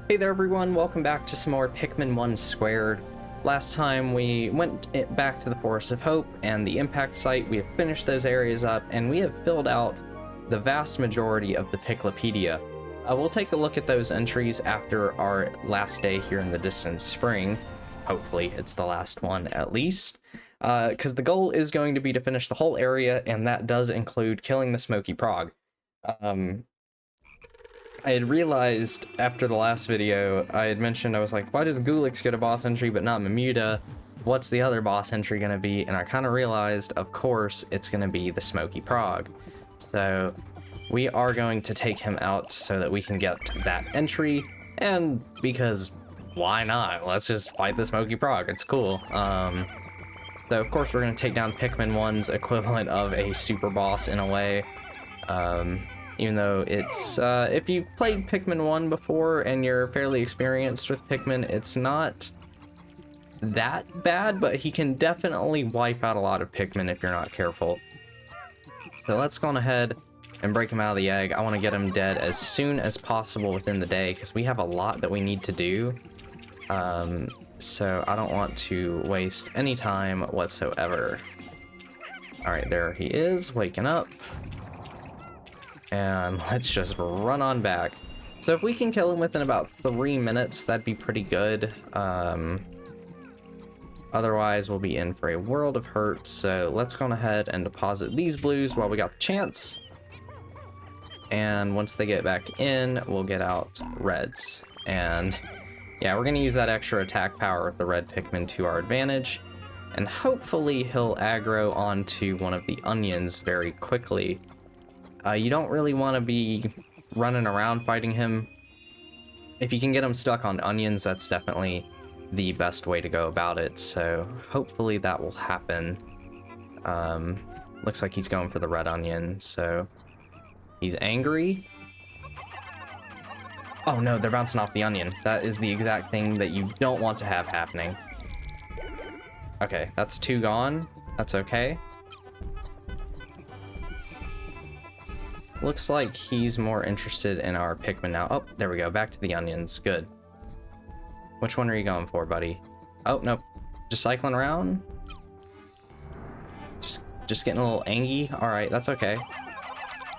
Hey there everyone, welcome back to some more Pikmin 1 Squared. Last time we went back to the Forest of Hope and the impact site. We have finished those areas up and we have filled out the vast majority of the Piklopedia. We'll take a look at those entries after our last day here in the distant spring. Hopefully it's the last one at least. Because the goal is going to be to finish the whole area, and that does include killing the Smoky Prog. I had realized after the last video, I had mentioned, I was like, why does Gulix get a boss entry but not Mamuda? What's the other boss entry going to be? And I kind of realized, of course, it's going to be the Smoky Prog. So we are going to take him out so that we can get that entry, and because why not? Let's just fight the Smoky Prog, it's cool. So of course we're going to take down Pikmin 1's equivalent of a super boss in a way. Even though it's, if you've played Pikmin 1 before and you're fairly experienced with Pikmin, it's not that bad, but he can definitely wipe out a lot of Pikmin if you're not careful. So let's go on ahead and break him out of the egg. I want to get him dead as soon as possible within the day, because we have a lot that we need to do. So I don't want to waste any time whatsoever. Alright, there he is, waking up. And let's just run on back. So if we can kill him within about 3 minutes, that'd be pretty good. Otherwise, we'll be in for a world of hurt. So let's go on ahead and deposit these blues while we got the chance. And once they get back in, we'll get out reds. And yeah, we're going to use that extra attack power with the red Pikmin to our advantage. And hopefully he'll aggro onto one of the onions very quickly. You don't really want to be running around fighting him. If you can get him stuck on onions, that's definitely the best way to go about it. So hopefully that will happen. Looks like he's going for the red onion, so he's angry. Oh no, they're bouncing off the onion. That is the exact thing that you don't want to have happening. Okay, that's 2 gone. That's okay. Looks like he's more interested in our Pikmin now. Oh, there we go. Back to the onions. Good. Which one are you going for, buddy? Oh, nope. Just cycling around? Just getting a little angy? Alright, that's okay.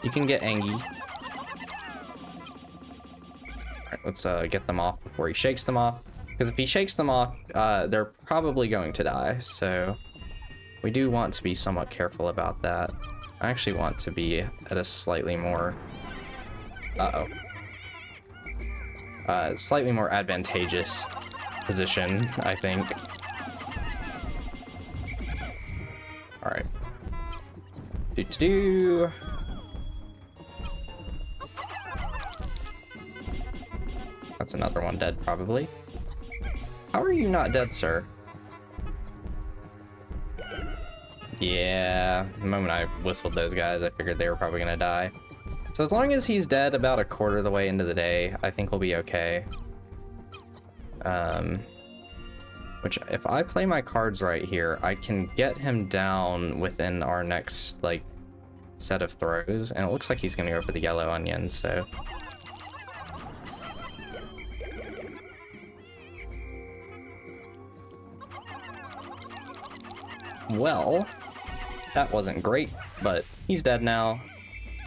You can get angy. Alright, let's get them off before he shakes them off. Because if he shakes them off, they're probably going to die. So we do want to be somewhat careful about that. I actually want to be at a slightly more, slightly more advantageous position, I think. Alright. Do-do-do. That's another one dead, probably. How are you not dead, sir? Yeah, the moment I whistled those guys, I figured they were probably gonna die. So as long as he's dead about a quarter of the way into the day, I think we'll be okay. Which, if I play my cards right here, I can get him down within our next, like, set of throws. And it looks like he's gonna go for the yellow onion, so... Well... that wasn't great, but he's dead now.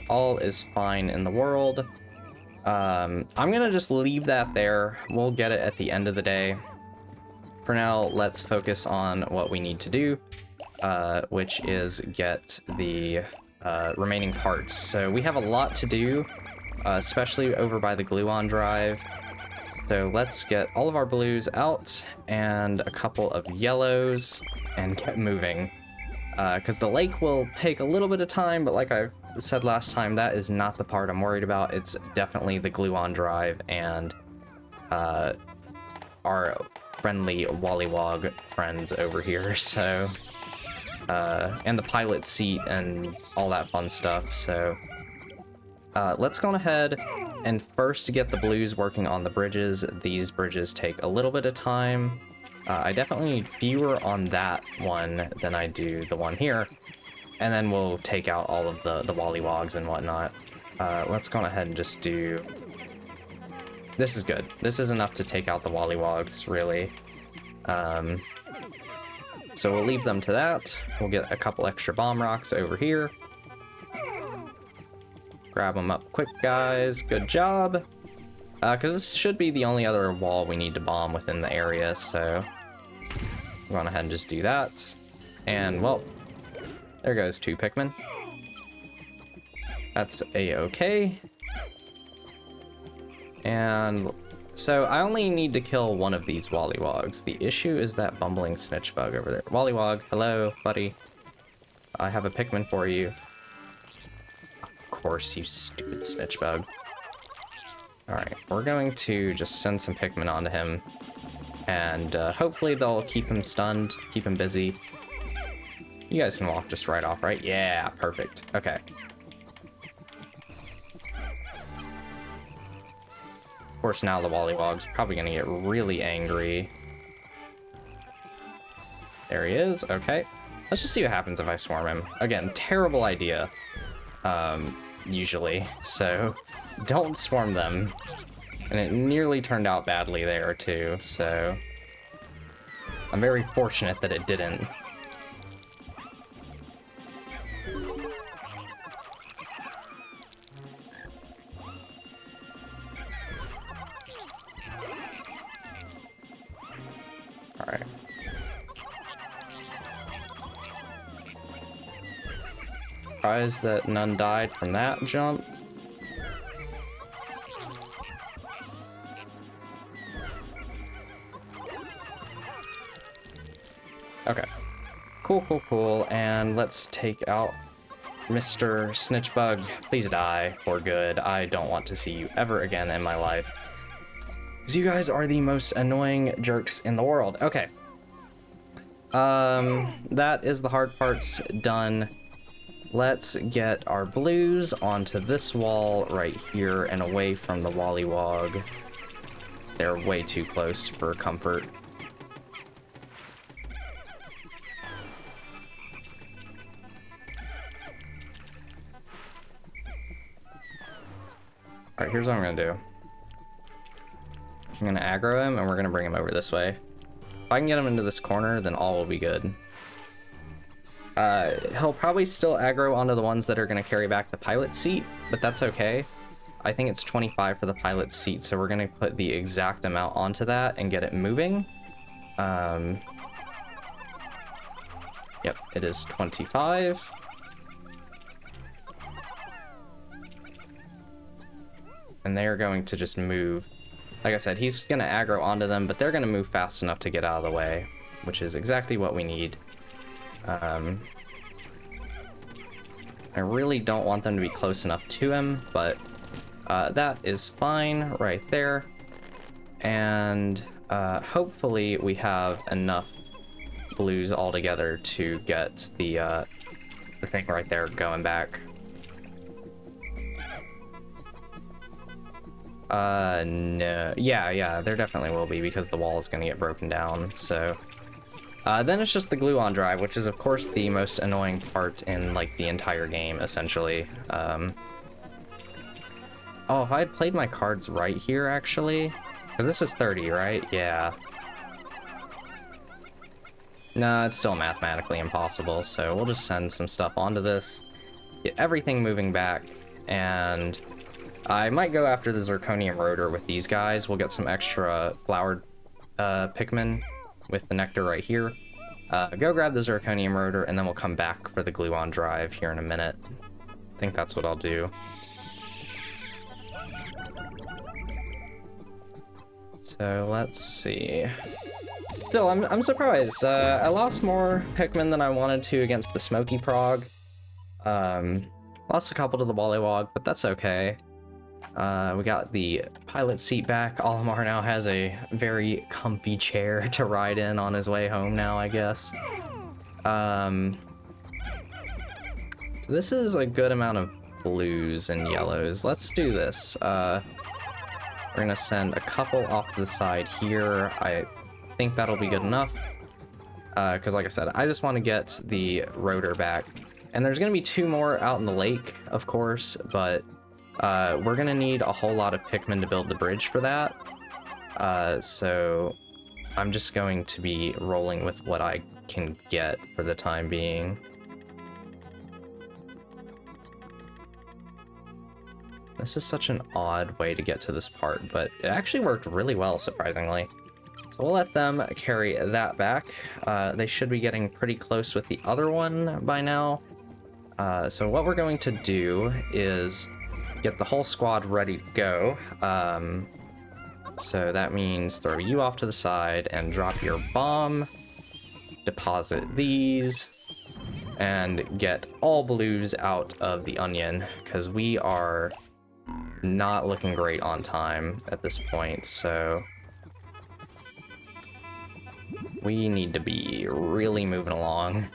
All is fine in the world. I'm gonna just leave that there. We'll get it at the end of the day. For now, let's focus on what we need to do, which is get the remaining parts. So we have a lot to do, especially over by the Gluon drive. So let's get all of our blues out and a couple of yellows and get moving. Because the lake will take a little bit of time, but like I said last time, that is not the part I'm worried about. It's definitely the Gluon drive and our friendly Wollywog friends over here, so... and the pilot seat and all that fun stuff, so... let's go on ahead and first get the blues working on the bridges. These bridges take a little bit of time. I definitely need fewer on that one than I do the one here. And then we'll take out all of the Wollywogs and whatnot. Let's go on ahead and just do This is good. This is enough to take out the Wollywogs, really. So we'll leave them to that. We'll get a couple extra bomb rocks over here. Grab them up quick, guys. Good job. Because this should be the only other wall we need to bomb within the area, so we'll go ahead and just do that. And, well, there goes 2 Pikmin. That's a-okay. And so I only need to kill one of these Wollywogs. The issue is that bumbling snitch bug over there. Wollywog, hello, buddy. I have a Pikmin for you. Of course, you stupid snitch bug. Alright, we're going to just send some Pikmin onto him. And hopefully they'll keep him stunned, keep him busy. You guys can walk just right off, right? Yeah, perfect. Okay. Of course, now the Wollywog's probably gonna get really angry. There he is. Okay. Let's just see what happens if I swarm him. Again, terrible idea. Usually. So, don't swarm them. And it nearly turned out badly there, too. So, I'm very fortunate that it didn't. Alright. Surprised that none died from that jump. Okay. Cool, cool, cool. And let's take out Mr. Snitchbug. Please die for good. I don't want to see you ever again in my life. Because you guys are the most annoying jerks in the world. Okay. That is the hard parts done. Let's get our blues onto this wall right here and away from the Wollywog. They're way too close for comfort. Alright, here's what I'm gonna do. I'm gonna aggro him and we're gonna bring him over this way. If I can get him into this corner, then all will be good. He'll probably still aggro onto the ones that are going to carry back the pilot seat, but that's okay. I think it's 25 for the pilot seat, so we're going to put the exact amount onto that and get it moving. Yep, it is 25. And they're going to just move. Like I said, he's going to aggro onto them, but they're going to move fast enough to get out of the way, which is exactly what we need. I really don't want them to be close enough to him, but that is fine right there. And hopefully we have enough blues all together to get the thing right there going back. No. Yeah, there definitely will be because the wall is going to get broken down, so... then it's just the glue-on drive, which is, of course, the most annoying part in, like, the entire game, essentially. Oh, if I had played my cards right here, actually... Because this is 30, right? Yeah. No, it's still mathematically impossible, so we'll just send some stuff onto this, get everything moving back, and... I might go after the Zirconium Rotor with these guys. We'll get some extra flowered Pikmin with the nectar right here. Go grab the Zirconium Rotor, and then we'll come back for the glue-on drive here in a minute. I think that's what I'll do. So, let's see. Still, I'm surprised. I lost more Pikmin than I wanted to against the Smoky Prog. Lost a couple to the Wollywog, but that's okay. We got the pilot seat back. Olimar now has a very comfy chair to ride in on his way home now, I guess. So this is a good amount of blues and yellows. Let's do this. We're gonna send a couple off to the side here. I think that'll be good enough. Because like I said, I just want to get the rotor back. And there's gonna be 2 more out in the lake, of course, but We're gonna need a whole lot of Pikmin to build the bridge for that. So I'm just going to be rolling with what I can get for the time being. This is such an odd way to get to this part, but it actually worked really well, surprisingly. So we'll let them carry that back. They should be getting pretty close with the other one by now. So what we're going to do is get the whole squad ready to go. So that means throw you off to the side and drop your bomb. Deposit these. And get all blues out of the onion, because we are not looking great on time at this point, so we need to be really moving along.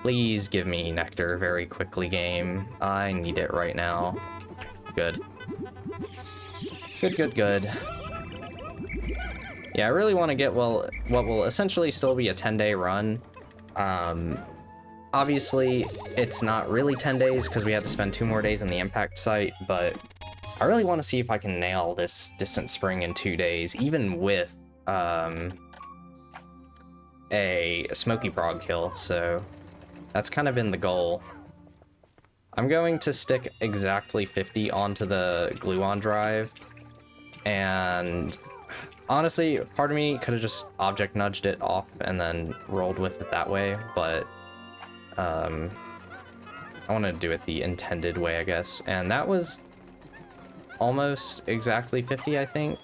Please give me nectar very quickly, game. I need it right now. Good. Good, good, good. Yeah, I really want to get, well, what will essentially still be a 10-day run. Obviously, it's not really 10 days because we had to spend 2 more days in the impact site, but I really want to see if I can nail this distant spring in 2 days, even with a smoky prog kill, so that's kind of been the goal. I'm going to stick exactly 50 onto the gluon drive, and honestly, part of me could have just object nudged it off and then rolled with it that way, but I want to do it the intended way, I guess, and that was almost exactly 50, I think.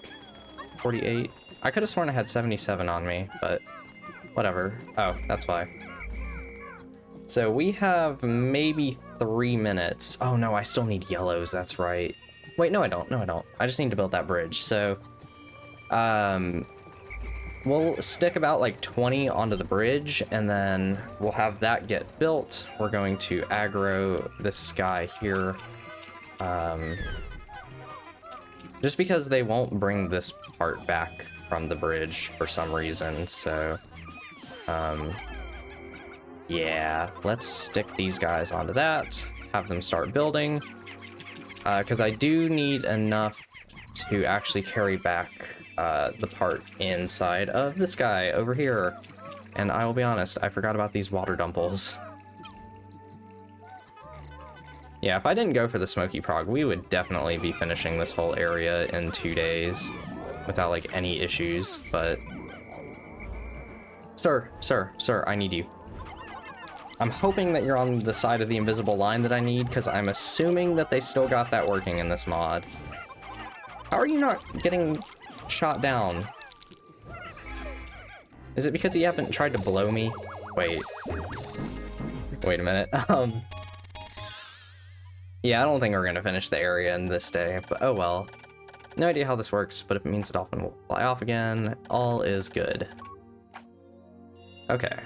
48. I could have sworn I had 77 on me, but whatever. Oh, that's why. So we have maybe 3 minutes. Oh no, I still need yellows, that's right. Wait, no I don't, no I don't. I just need to build that bridge, so we'll stick about like 20 onto the bridge, and then we'll have that get built. We're going to aggro this guy here. Just because they won't bring this part back from the bridge for some reason, so yeah, let's stick these guys onto that, have them start building, because I do need enough to actually carry back the part inside of this guy over here. And I will be honest, I forgot about these water dumples. Yeah, if I didn't go for the smoky prog, we would definitely be finishing this whole area in 2 days without like any issues, but sir, I need you. I'm hoping that you're on the side of the invisible line that I need, because I'm assuming that they still got that working in this mod. How are you not getting shot down? Is it because you haven't tried to blow me? Wait a minute. Yeah, I don't think we're gonna finish the area in this day, but oh well. No idea how this works, but if it means the dolphin will fly off again, all is good. Okay.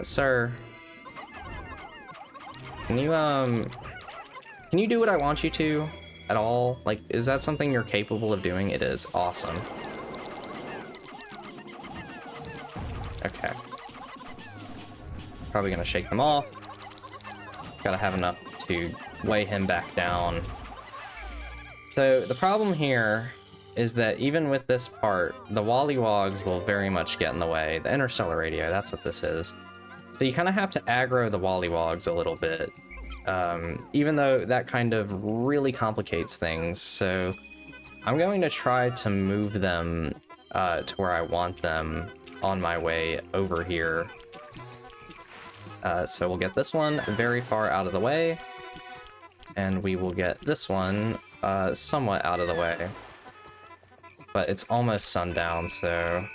Sir, can you do what I want you to at all? Like, is that something you're capable of doing? It is. Awesome. Okay. Probably gonna shake them off. Gotta have enough to weigh him back down. So the problem here is that even with this part, the Wollywogs will very much get in the way. The interstellar radio, that's what this is. So you kind of have to aggro the Wollywogs a little bit, even though that kind of really complicates things. So I'm going to try to move them to where I want them on my way over here. So we'll get this one very far out of the way, and we will get this one somewhat out of the way. But it's almost sundown, so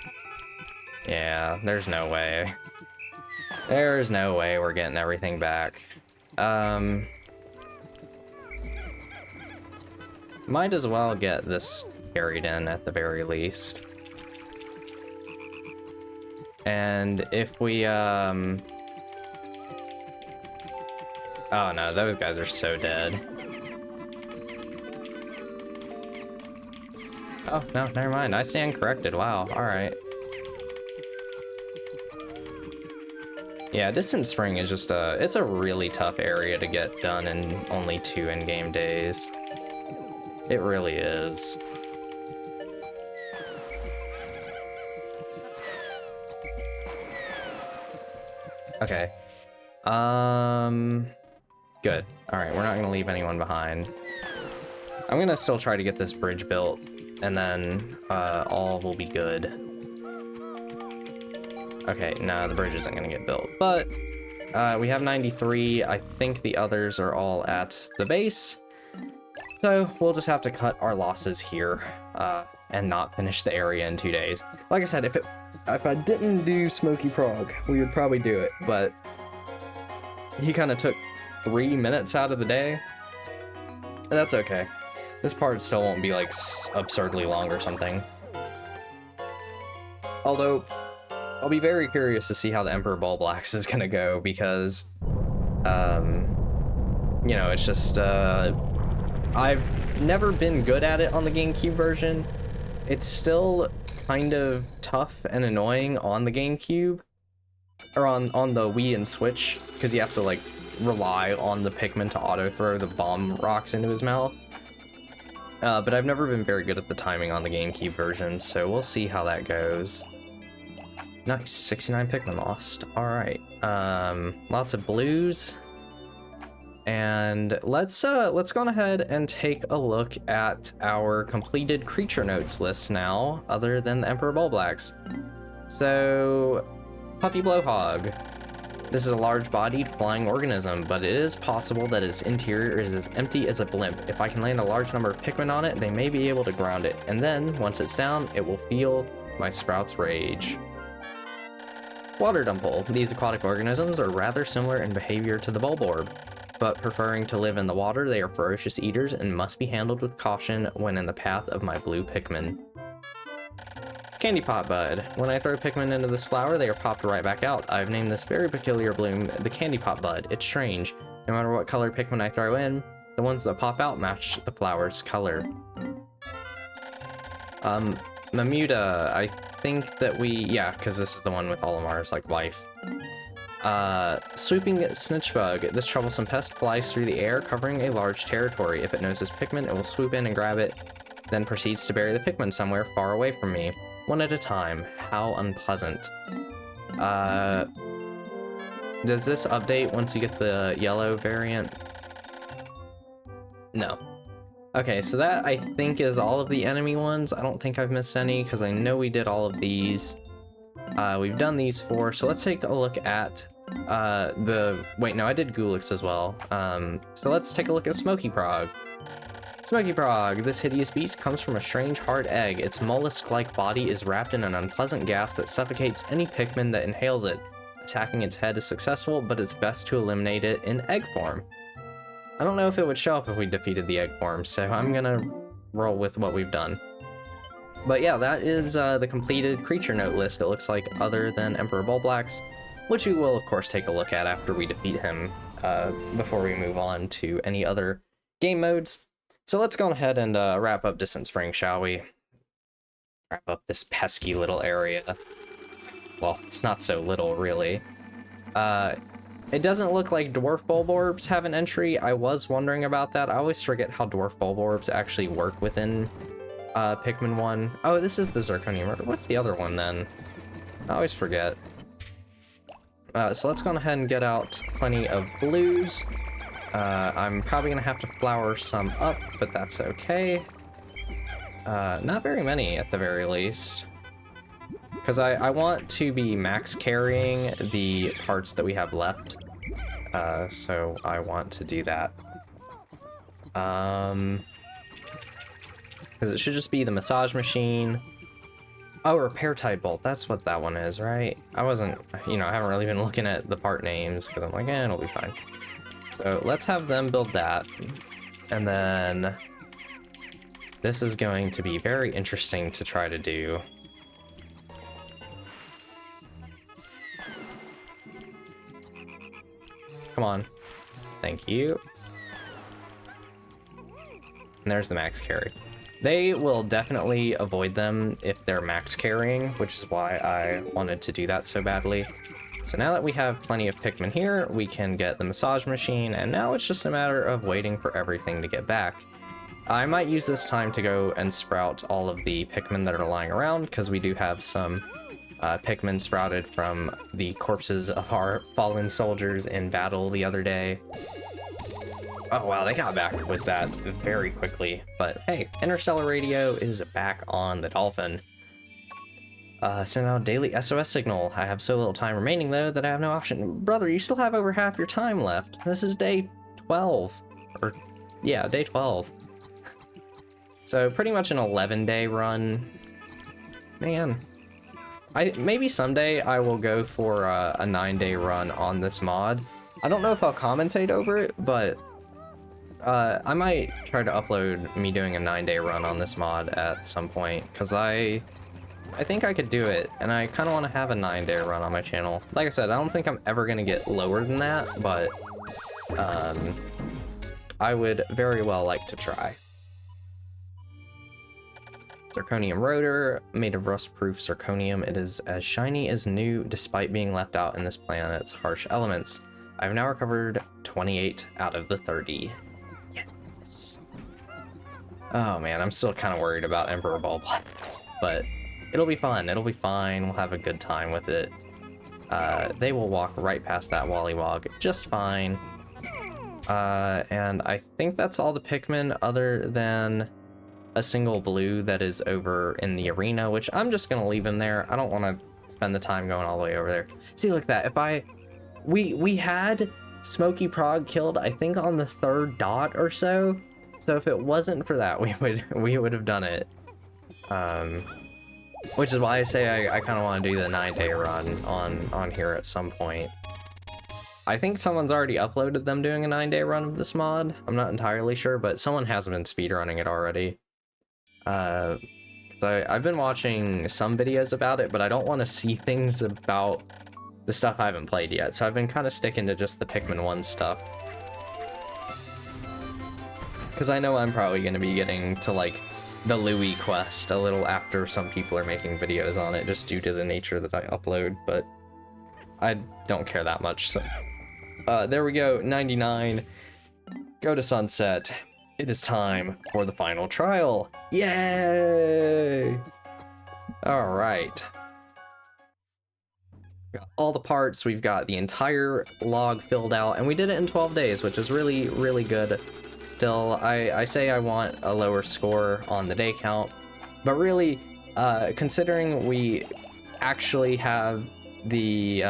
yeah, there's no way. There's no way we're getting everything back. Might as well get this carried in at the very least. And if we, oh no, those guys are so dead. Oh, no, never mind. I stand corrected. Wow, alright. Yeah, Distant Spring is just it's a really tough area to get done in only 2 in-game days. It really is. Okay. Good. Alright, we're not gonna leave anyone behind. I'm gonna still try to get this bridge built, and then all will be good. Okay, no, the bridge isn't gonna get built, but we have 93. I think the others are all at the base, so we'll just have to cut our losses here and not finish the area in 2 days. Like I said, if I didn't do Smoky Prog, we would probably do it, but he kind of took 3 minutes out of the day. That's okay. This part still won't be like absurdly long or something. Although, I'll be very curious to see how the Emperor Bulblax is gonna go, because, you know, it's just, I've never been good at it on the GameCube version. It's still kind of tough and annoying on the GameCube, or on the Wii and Switch, because you have to, like, rely on the Pikmin to auto-throw the bomb rocks into his mouth. But I've never been very good at the timing on the GameCube version, so we'll see how that goes. Nice, 69 Pikmin lost. Alright, lots of blues. And let's go ahead and take a look at our completed creature notes list now, other than the Emperor Bulblax. So, Puppy Blowhog. This is a large-bodied flying organism, but it is possible that its interior is as empty as a blimp. If I can land a large number of Pikmin on it, they may be able to ground it, and then, once it's down, it will feel my Sprout's rage. Water Dumple. These aquatic organisms are rather similar in behavior to the Bulborb, but preferring to live in the water, they are ferocious eaters and must be handled with caution when in the path of my blue Pikmin. Candy Pot Bud. When I throw Pikmin into this flower, they are popped right back out. I've named this very peculiar bloom the Candy Pot Bud. It's strange. No matter what color Pikmin I throw in, the ones that pop out match the flower's color. Mamuda. I think that yeah, because this is the one with Olimar's, like, wife. Swooping Snitchbug. This troublesome pest flies through the air, covering a large territory. If it notices Pikmin, it will swoop in and grab it, then proceeds to bury the Pikmin somewhere far away from me. One at a time. How unpleasant. Does this update once you get the yellow variant? No. Okay, so that, I think, is all of the enemy ones. I don't think I've missed any, because I know we did all of these. We've done these 4, so let's take a look at wait, no, I did Gulix as well. So let's take a look at Smoky Prog. Smoky Prog. This hideous beast comes from a strange hard egg. Its mollusk-like body is wrapped in an unpleasant gas that suffocates any Pikmin that inhales it. Attacking its head is successful, but it's best to eliminate it in egg form. I don't know if it would show up if we defeated the egg form, so I'm gonna roll with what we've done. But yeah, that is the completed creature note list, it looks like, other than Emperor Bulblax, which we will, of course, take a look at after we defeat him, before we move on to any other game modes. So let's go ahead and wrap up Distant Spring, shall we? Wrap up this pesky little area. Well, it's not so little, really. It doesn't look like Dwarf Bulborbs have an entry. I was wondering about that. I always forget how Dwarf Bulborbs actually work within Pikmin 1. Oh, this is the Zirconia Murder. What's the other one, then? I always forget. So let's go ahead and get out plenty of blues. I'm probably going to have to flower some up, but that's okay. Not very many, at the very least. Because I want to be max carrying the parts that we have left. So I want to do that. Because it should just be the massage machine. Oh, repair type bolt. That's what that one is, right? I wasn't, you know, I haven't really been looking at the part names because I'm like, it'll be fine. So let's have them build that. And then this is going to be very interesting to try to do. Come on. Thank you. And there's the max carry. They will definitely avoid them if they're max carrying, which is why I wanted to do that so badly. So now that we have plenty of Pikmin here, we can get the massage machine, and now it's just a matter of waiting for everything to get back. I might use this time to go and sprout all of the Pikmin that are lying around, because we do have some Pikmin sprouted from the corpses of our fallen soldiers in battle the other day. Oh wow, they got back with that very quickly. But hey, Interstellar Radio is back on the Dolphin. Send out daily SOS signal. I have so little time remaining though that I have no option. Brother, you still have over half your time left. This is day 12. Or, yeah, day 12. So pretty much an 11-day run. Man. Maybe someday I will go for a 9-day run on this mod. I don't know if I'll commentate over it, but I might try to upload me doing a 9-day run on this mod at some point, because I think I could do it, and I kind of want to have a 9-day run on my channel. Like I said, I don't think I'm ever going to get lower than that, but I would very well like to try. Zirconium rotor, made of rust-proof zirconium. It is as shiny as new, despite being left out in this planet's harsh elements. I've now recovered 28 out of the 30. Yes. Oh man, I'm still kind of worried about Emperor Bulblax, but it'll be fun. It'll be fine. We'll have a good time with it. They will walk right past that Wollywog just fine. And I think that's all the Pikmin, other than a single blue that is over in the arena, which I'm just gonna leave him there. I don't want to spend the time going all the way over there. See, like that. If we had Smokey Prog killed, I think on the 3rd dot or so. So if it wasn't for that, we would have done it. Which is why I say I kind of want to do the 9-day run on here at some point. I think someone's already uploaded them doing a 9-day run of this mod. I'm not entirely sure, but someone has been speedrunning it already. So I've been watching some videos about it, but I don't want to see things about the stuff I haven't played yet. So I've been kind of sticking to just the Pikmin 1 stuff. Because I know I'm probably going to be getting to, like, the Louie quest a little after some people are making videos on it, just due to the nature that I upload, but I don't care that much. So there we go, 99. Go to sunset. It is time for the final trial. Yay! All right. Got all the parts. We've got the entire log filled out, and we did it in 12 days, which is really, really good. Still, I say I want a lower score on the day count, but really, considering we actually have the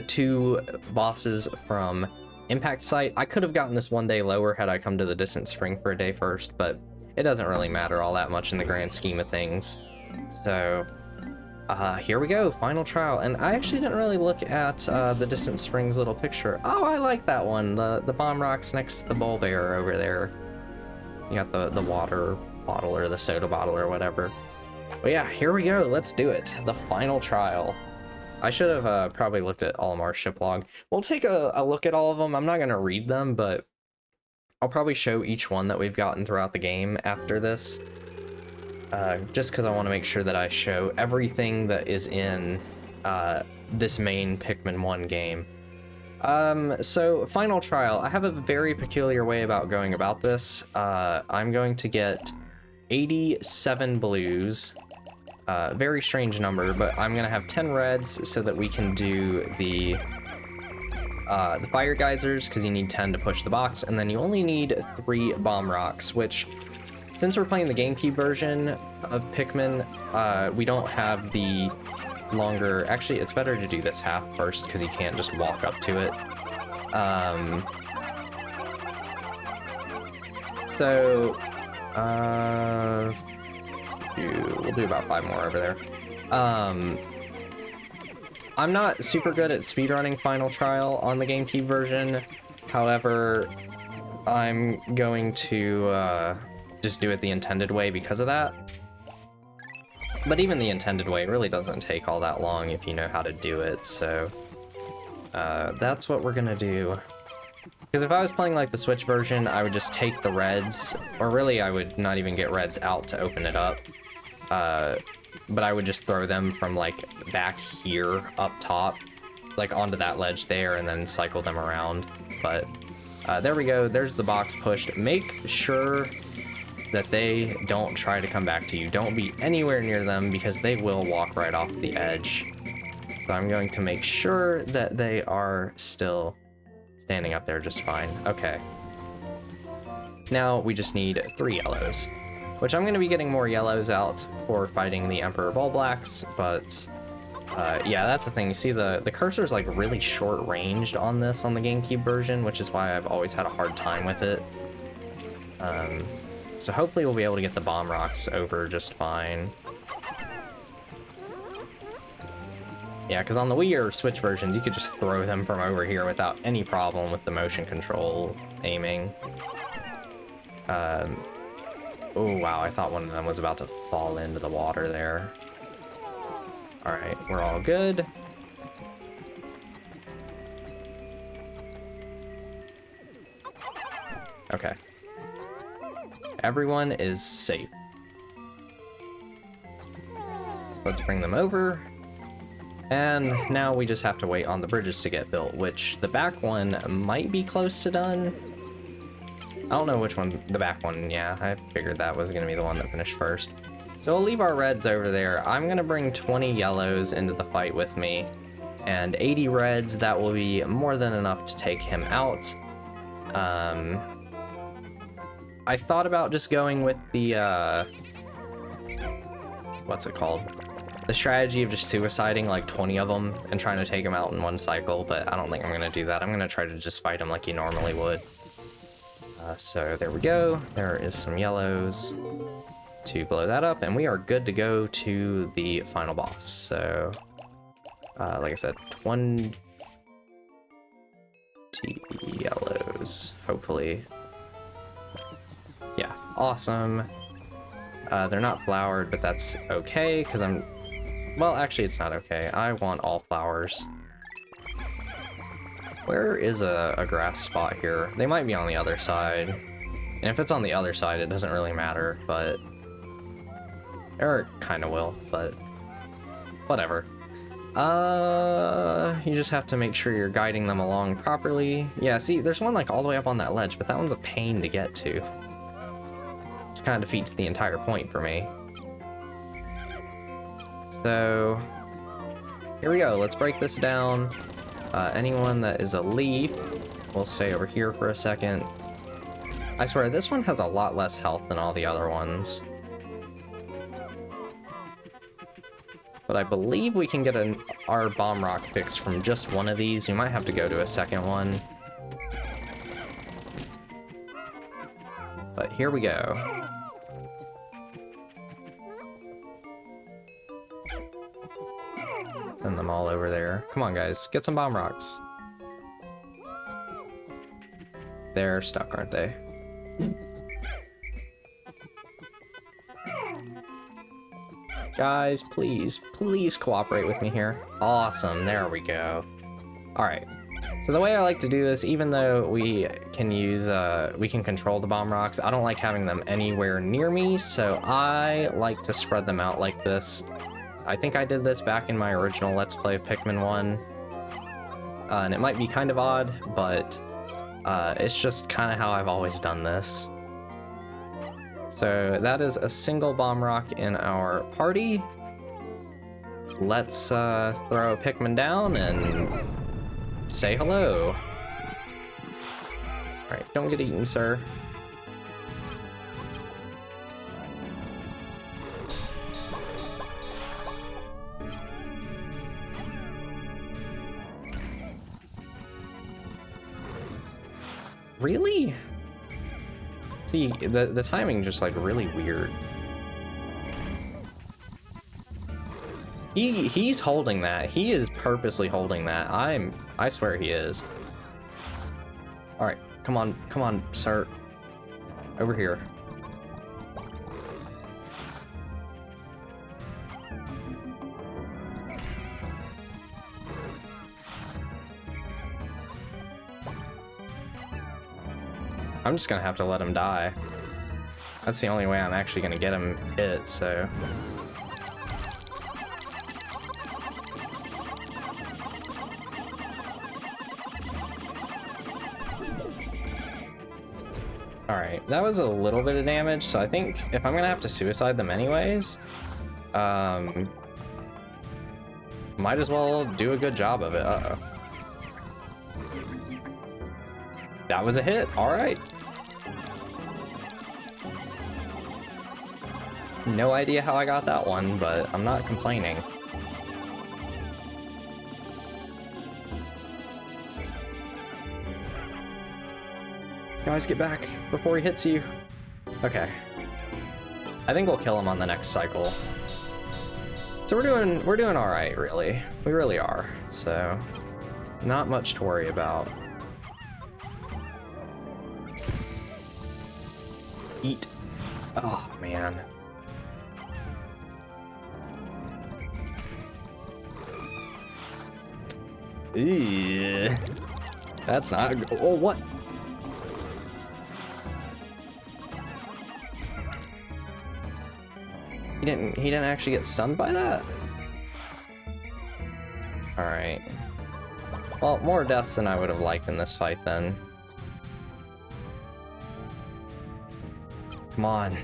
2 bosses from Impact Site, I could have gotten this 1 day lower had I come to the Distant Spring for a day first, but it doesn't really matter all that much in the grand scheme of things. So, here we go, final trial. And I actually didn't really look at the Distant Springs little picture. Oh, I like that one, the bomb rocks next to the bull bear over there. You got the water bottle or the soda bottle or whatever. But yeah, here we go, let's do it. The final trial. I should have probably looked at Olimar's ship log. We'll take a look at all of them. I'm not going to read them, but I'll probably show each one that we've gotten throughout the game after this. Just because I want to make sure that I show everything that is in this main Pikmin 1 game. So, final trial. I have a very peculiar way about going about this. I'm going to get 87 blues. Very strange number, but I'm gonna have 10 reds so that we can do the fire geysers, because you need 10 to push the box, and then you only need 3 bomb rocks, which, since we're playing the GameCube version of Pikmin, we don't have the longer... Actually, it's better to do this half first, because you can't just walk up to it. We'll do about 5 more over there. I'm not super good at speedrunning Final Trial on the GameCube version. However, I'm going to just do it the intended way because of that. But even the intended way really doesn't take all that long if you know how to do it, so that's what we're gonna do. Because if I was playing like the Switch version, I would just take the reds, or really I would not even get reds out to open it up. but I would just throw them from like back here up top, like onto that ledge there, and then cycle them around. But there we go. There's the box pushed. Make sure that they don't try to come back to you. Don't be anywhere near them because they will walk right off the edge. So I'm going to make sure that they are still standing up there just fine. Okay. Now we just need 3 yellows, which I'm going to be getting more yellows out for fighting the Emperor Bulblax, but yeah, that's the thing. You see the cursor's like really short ranged on this on the GameCube version, which is why I've always had a hard time with it. So hopefully we'll be able to get the bomb rocks over just fine. Yeah, because on the Wii or Switch versions, you could just throw them from over here without any problem with the motion control aiming. Oh wow, I thought one of them was about to fall into the water there. Alright, we're all good. Okay. Everyone is safe. Let's bring them over. And now we just have to wait on the bridges to get built, which the back one might be close to done. I don't know which one, the back one, yeah, I figured that was going to be the one that finished first. So we'll leave our reds over there. I'm going to bring 20 yellows into the fight with me, and 80 reds. That will be more than enough to take him out. I thought about just going with the, what's it called? The strategy of just suiciding like 20 of them and trying to take them out in one cycle, but I don't think I'm going to do that. I'm going to try to just fight them like you normally would. So there we go. There is some yellows to blow that up, and we are good to go to the final boss. So, like I said, 20 yellows, hopefully. Yeah, awesome. They're not flowered, but that's okay, because well, actually, it's not okay. I want all flowers. Where is a grass spot here? They might be on the other side. And if it's on the other side, it doesn't really matter, but... Or it kind of will, but... Whatever. You just have to make sure you're guiding them along properly. Yeah, see, there's one like all the way up on that ledge, but that one's a pain to get to. Which kind of defeats the entire point for me. So... Here we go, let's break this down. Anyone that is a leaf will stay over here for a second. I swear, this one has a lot less health than all the other ones. But I believe we can get our bomb rock fixed from just one of these. We might have to go to a second one. But here we go. Send them all over there. Come on, guys. Get some bomb rocks. They're stuck, aren't they? Guys, please, please cooperate with me here. Awesome, there we go. Alright. So the way I like to do this, even though we can use, we can control the bomb rocks, I don't like having them anywhere near me, so I like to spread them out like this. I think I did this back in my original Let's Play of Pikmin 1. And it might be kind of odd, but it's just kind of how I've always done this. So that is a single bomb rock in our party. Let's throw a Pikmin down and say hello. Alright, don't get eaten, sir. Really? See, the timing just like really weird. He's holding that. He is purposely holding that. I swear he is. All right, come on, sir. Over here. I'm just gonna have to let him die. That's the only way I'm actually gonna get him hit, so... Alright, that was a little bit of damage, so I think if I'm gonna have to suicide them anyways, might as well do a good job of it. Uh-oh. That was a hit, alright. No idea how I got that one, but I'm not complaining. Guys, get back before he hits you. Okay. I think we'll kill him on the next cycle. So we're doing all right, really. We really are. So not much to worry about. Eat. Oh man. Ew. That's not. Oh, what? He didn't actually get stunned by that? Alright. Well, more deaths than I would have liked in this fight then. Come on.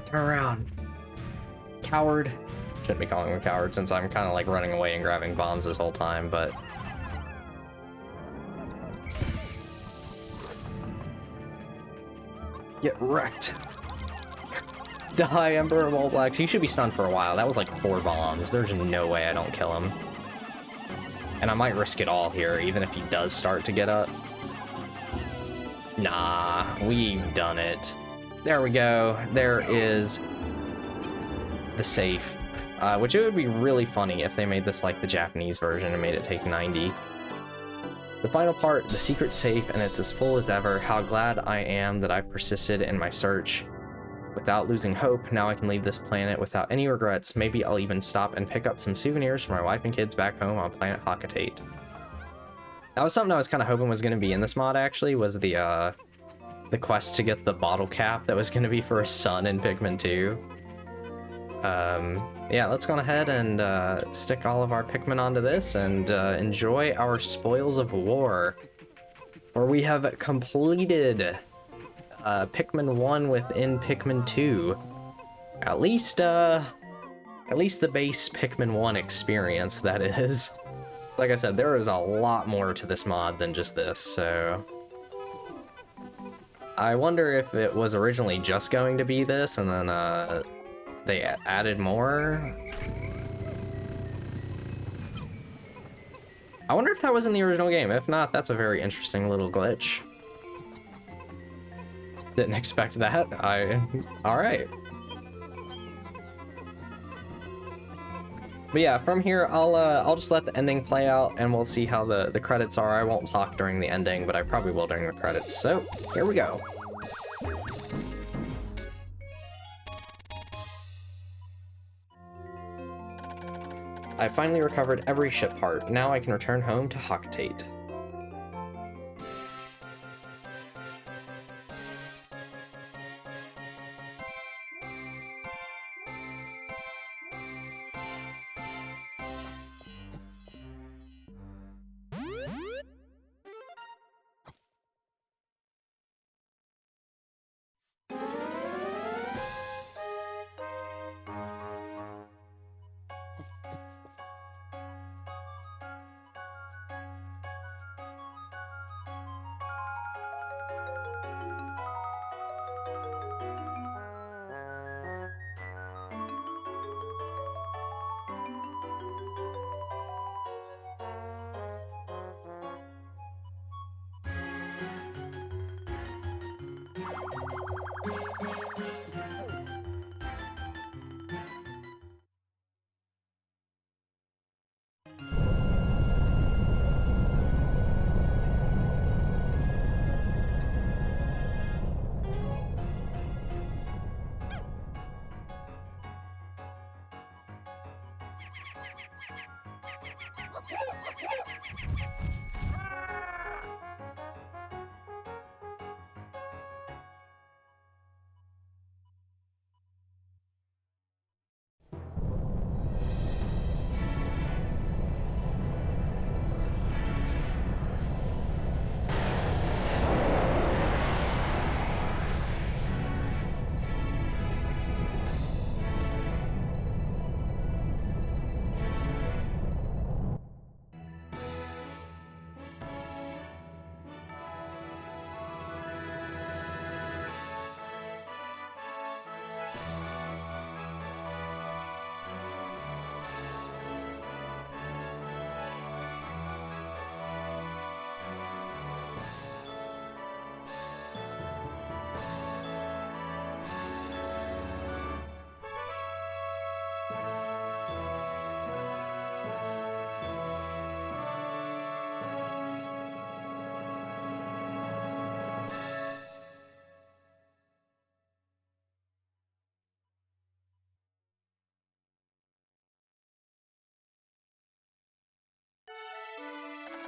Turn around. Coward. Shouldn't be calling him a coward since I'm kind of like running away and grabbing bombs this whole time, but... Get wrecked. Die, Emperor Bulblax. He should be stunned for a while. That was like 4 bombs. There's no way I don't kill him. And I might risk it all here, even if he does start to get up. Nah, we've done it. There we go. There is the safe. Which it would be really funny if they made this like the Japanese version and made it take 90. The final part, the secret safe, and it's as full as ever. How glad I am that I persisted in my search. Without losing hope, now I can leave this planet without any regrets. Maybe I'll even stop and pick up some souvenirs for my wife and kids back home on planet Hocotate. That was something I was kind of hoping was going to be in this mod, actually, was the quest to get the bottle cap that was going to be for his son in Pikmin 2. Yeah, let's go ahead and stick all of our Pikmin onto this and enjoy our Spoils of War, where we have completed Pikmin 1 within Pikmin 2. At least the base Pikmin 1 experience, that is. Like I said, there is a lot more to this mod than just this, so... I wonder if it was originally just going to be this, and then, they added more? I wonder if that was in the original game. If not, that's a very interesting little glitch. Didn't expect that. Alright. But yeah, from here, I'll just let the ending play out, and we'll see how the credits are. I won't talk during the ending, but I probably will during the credits. So, here we go. I finally recovered every ship part. Now I can return home to Hocotate.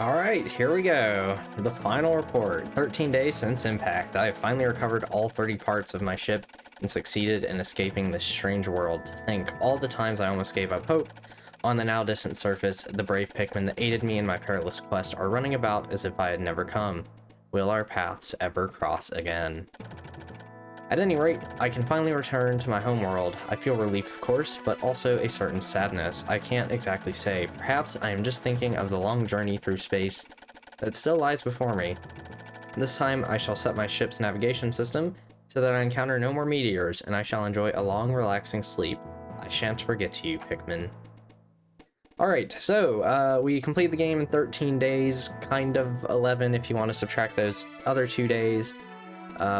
Alright, here we go. The final report. 13 days since impact. I have finally recovered all 30 parts of my ship and succeeded in escaping this strange world. To think all the times I almost gave up hope. On the now distant surface, the brave Pikmin that aided me in my perilous quest are running about as if I had never come. Will our paths ever cross again? At any rate, I can finally return to my homeworld. I feel relief, of course, but also a certain sadness. I can't exactly say. Perhaps I am just thinking of the long journey through space that still lies before me. This time, I shall set my ship's navigation system so that I encounter no more meteors, and I shall enjoy a long, relaxing sleep. I shan't forget you, Pikmin. Alright, so, we completed the game in 13 days, kind of 11 if you want to subtract those other 2 days.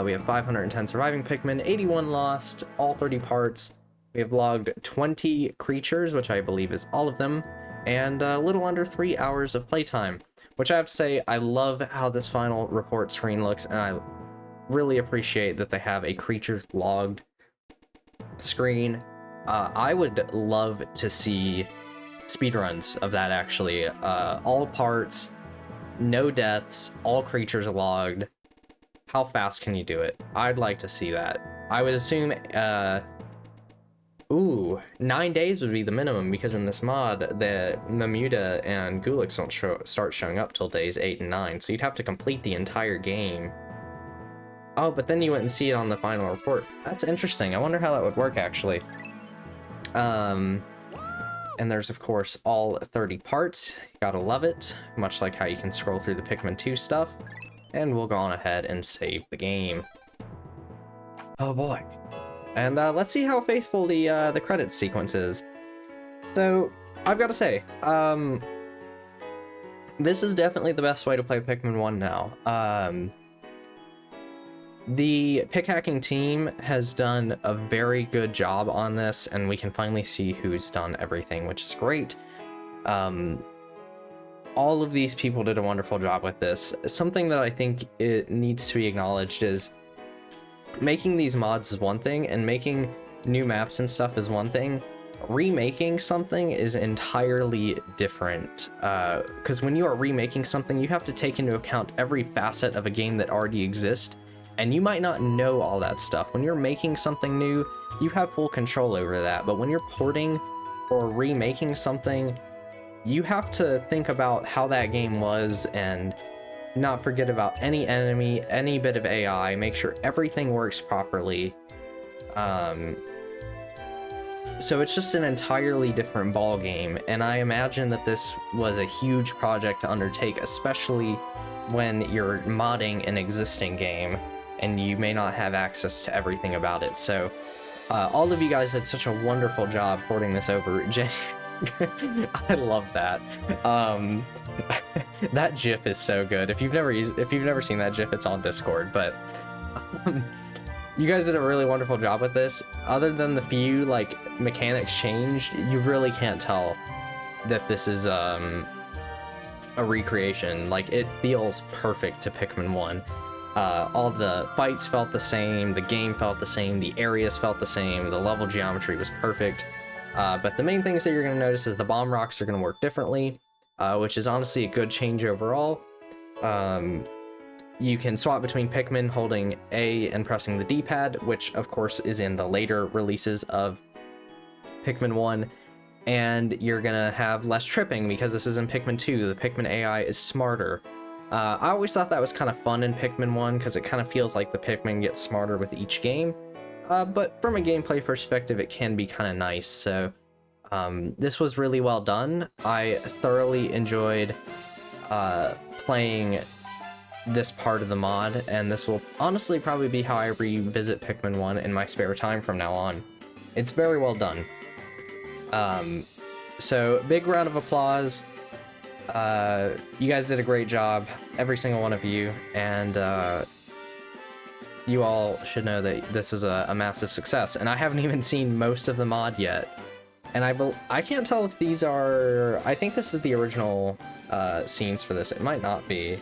We have 510 surviving Pikmin, 81 lost, all 30 parts. We have logged 20 creatures, which I believe is all of them, and a little under 3 hours of playtime. Which I have to say, I love how this final report screen looks, and I really appreciate that they have a creatures logged screen. I would love to see speedruns of that, actually. All parts, no deaths, all creatures logged. How fast can you do it? I'd like to see that. I would assume, 9 days would be the minimum, because in this mod, the Mamuda and Gulix don't start showing up till days 8 and 9, so you'd have to complete the entire game. Oh, but then you wouldn't see it on the final report. That's interesting. I wonder how that would work, actually. And there's, of course, all 30 parts. Gotta love it. Much like how you can scroll through the Pikmin 2 stuff. And we'll go on ahead and save the game. Oh boy. And let's see how faithful the credits sequence is. So, I've got to say, this is definitely the best way to play Pikmin 1 now. The PikHacking team has done a very good job on this, and we can finally see who's done everything, which is great. All of these people did a wonderful job with this. Something that I think it needs to be acknowledged is making these mods is one thing, and making new maps and stuff is one thing. Remaking something is entirely different, because when you are remaking something, you have to take into account every facet of a game that already exists, and you might not know all that stuff. When you're making something new, you have full control over that, but when you're porting or remaking something, you have to think about how that game was and not forget about any enemy, any bit of AI, make sure everything works properly. So it's just an entirely different ball game, and I imagine that this was a huge project to undertake, especially when you're modding an existing game and you may not have access to everything about it. So all of you guys did such a wonderful job porting this over. I love that. That GIF is so good. If you've never seen that GIF, it's on Discord. But you guys did a really wonderful job with this. Other than the few like mechanics changed, you really can't tell that this is a recreation. Like, it feels perfect to Pikmin 1. All the fights felt the same, the game felt the same, the areas felt the same, the level geometry was perfect. But the main things that you're going to notice is the bomb rocks are going to work differently, which is honestly a good change overall. You can swap between Pikmin holding A and pressing the D-pad, which of course is in the later releases of Pikmin 1, and you're going to have less tripping because this is in Pikmin 2. The Pikmin AI is smarter. I always thought that was kind of fun in Pikmin 1 because it kind of feels like the Pikmin get smarter with each game. But from a gameplay perspective, it can be kind of nice. So this was really well done. I thoroughly enjoyed playing this part of the mod, and this will honestly probably be how I revisit Pikmin 1 in my spare time from now on. It's very well done. So big round of applause. You guys did a great job, every single one of you, and you all should know that this is a massive success, and I haven't even seen most of the mod yet. And I can't tell if these are... I think this is the original scenes for this. It might not be.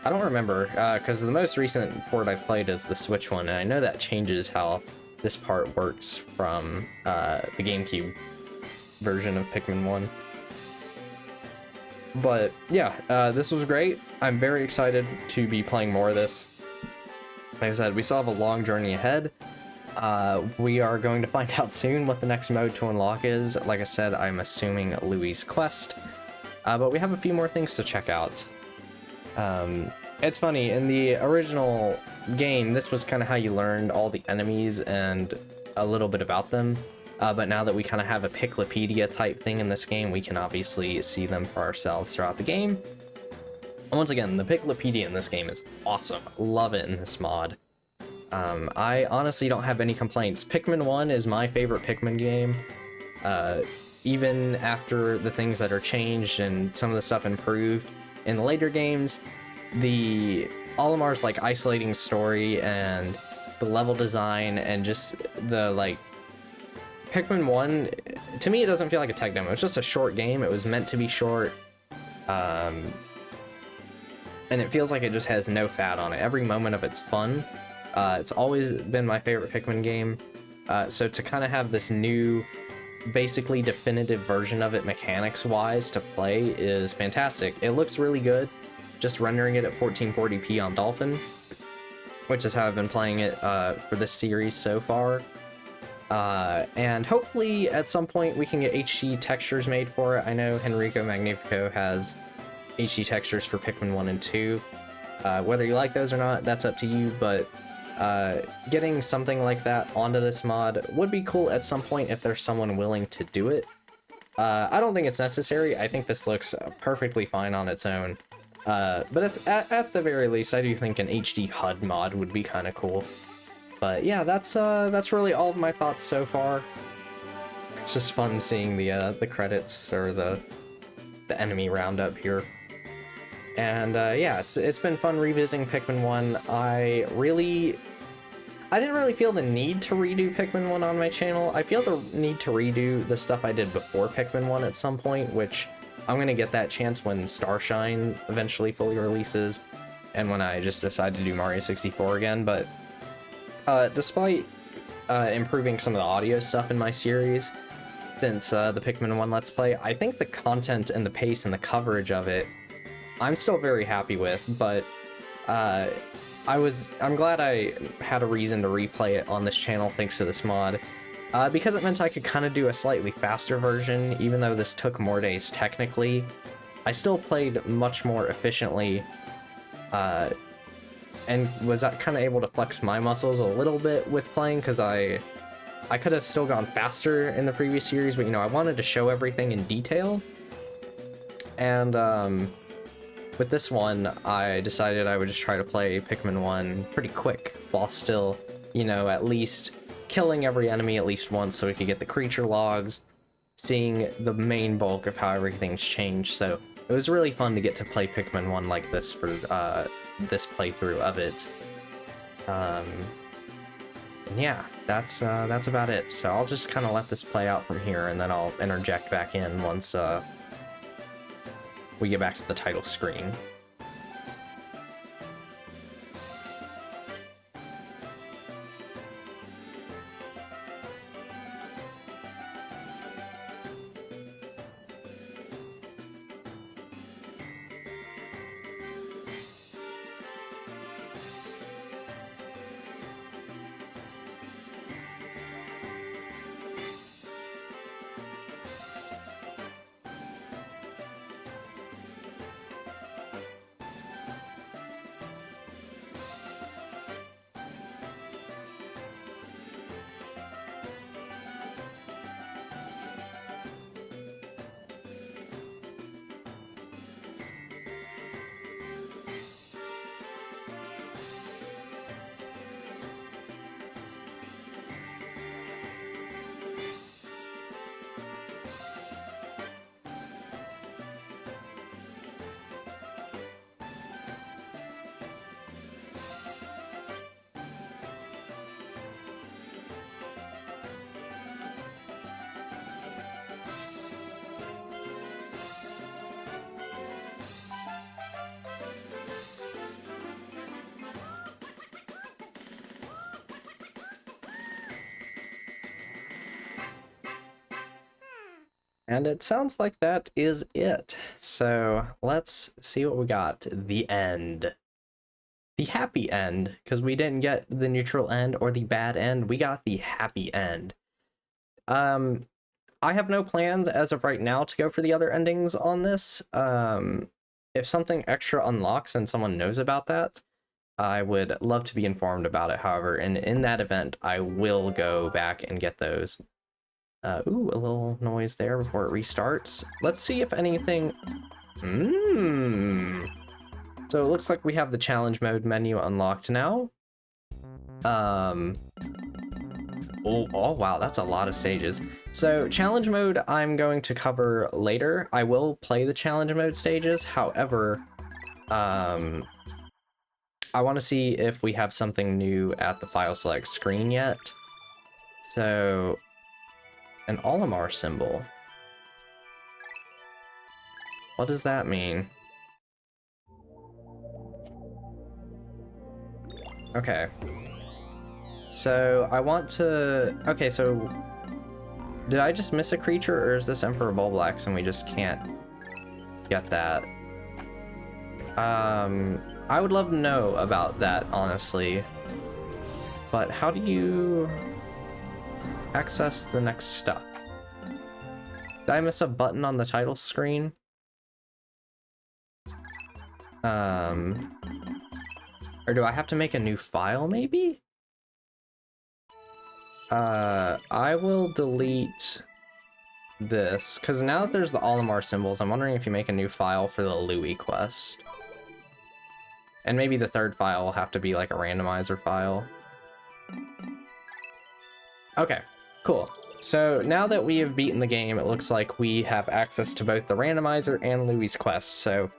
I don't remember, because the most recent port I played is the Switch one, and I know that changes how this part works from the GameCube version of Pikmin 1. But yeah, this was great. I'm very excited to be playing more of this. Like I said, we still have a long journey ahead. We are going to find out soon what the next mode to unlock is. Like I said, I'm assuming Louie's quest. But we have a few more things to check out. It's funny, in the original game, this was kind of how you learned all the enemies and a little bit about them. But now that we kind of have a Piklopedia type thing in this game, we can obviously see them for ourselves throughout the game. And once again, the Piklopedia in this game is awesome. Love it in this mod. I honestly don't have any complaints. Pikmin 1 is my favorite Pikmin game. Even after the things that are changed and some of the stuff improved in the later games, the Olimar's like isolating story and the level design and just the like Pikmin 1, to me it doesn't feel like a tech demo. It's just a short game. It was meant to be short. And it feels like it just has no fat on it. Every moment of it's fun. It's always been my favorite Pikmin game. So to kind of have this new, basically definitive version of it mechanics-wise to play is fantastic. It looks really good, just rendering it at 1440p on Dolphin, which is how I've been playing it for this series so far. And hopefully at some point we can get HD textures made for it. I know Henrico Magnifico has HD textures for Pikmin 1 and 2. Whether you like those or not, that's up to you, but getting something like that onto this mod would be cool at some point if there's someone willing to do it. I don't think it's necessary. I think this looks perfectly fine on its own. But at the very least, I do think an HD HUD mod would be kind of cool. But yeah, that's really all of my thoughts so far. It's just fun seeing the credits or the enemy roundup here. And yeah, it's been fun revisiting Pikmin 1. I didn't really feel the need to redo Pikmin 1 on my channel. I feel the need to redo the stuff I did before Pikmin 1 at some point, which I'm gonna get that chance when Starshine eventually fully releases, and when I just decide to do Mario 64 again. But despite improving some of the audio stuff in my series since the Pikmin 1 Let's Play, I think the content and the pace and the coverage of it I'm still very happy with, but I'm glad I had a reason to replay it on this channel thanks to this mod, because it meant I could kind of do a slightly faster version. Even though this took more days technically, I still played much more efficiently, and was kind of able to flex my muscles a little bit with playing, because I could have still gone faster in the previous series, but you know, I wanted to show everything in detail. And with this one, I decided I would just try to play Pikmin 1 pretty quick, while still, you know, at least killing every enemy at least once so we could get the creature logs, seeing the main bulk of how everything's changed. So it was really fun to get to play Pikmin 1 like this for this playthrough of it. And yeah, that's about it. So I'll just kind of let this play out from here, and then I'll interject back in once we get back to the title screen. And it sounds like that is it. so let's see what we got. The end. The happy end, because we didn't get the neutral end or the bad end. We got the happy end. I have no plans as of right now to go for the other endings on this. If something extra unlocks and someone knows about that, I would love to be informed about it, however, and in that event, I will go back and get those. Ooh, a little noise there before it restarts. Let's see if anything... So it looks like we have the challenge mode menu unlocked now. Oh, wow, that's a lot of stages. So challenge mode I'm going to cover later. I will play the challenge mode stages. However, I want to see if we have something new at the file select screen yet. So an Olimar symbol. What does that mean? Okay. So I want to... Okay, so did I just miss a creature, or is this Emperor Bulblax and we just can't get that? I would love to know about that, honestly. But how do you access the next stuff? Did I miss a button on the title screen? Or do I have to make a new file, maybe? I will delete this, because now that there's the Olimar symbols, I'm wondering if you make a new file for the Louie quest. And maybe the third file will have to be like a randomizer file. Okay, cool. So now that we have beaten the game, it looks like we have access to both the randomizer and Louie's quest. So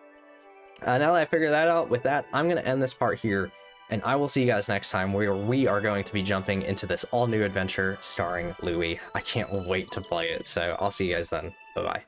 now that I figured that out, with that, I'm going to end this part here, and I will see you guys next time, where we are going to be jumping into this all-new adventure starring Louie. I can't wait to play it, so I'll see you guys then. Bye-bye.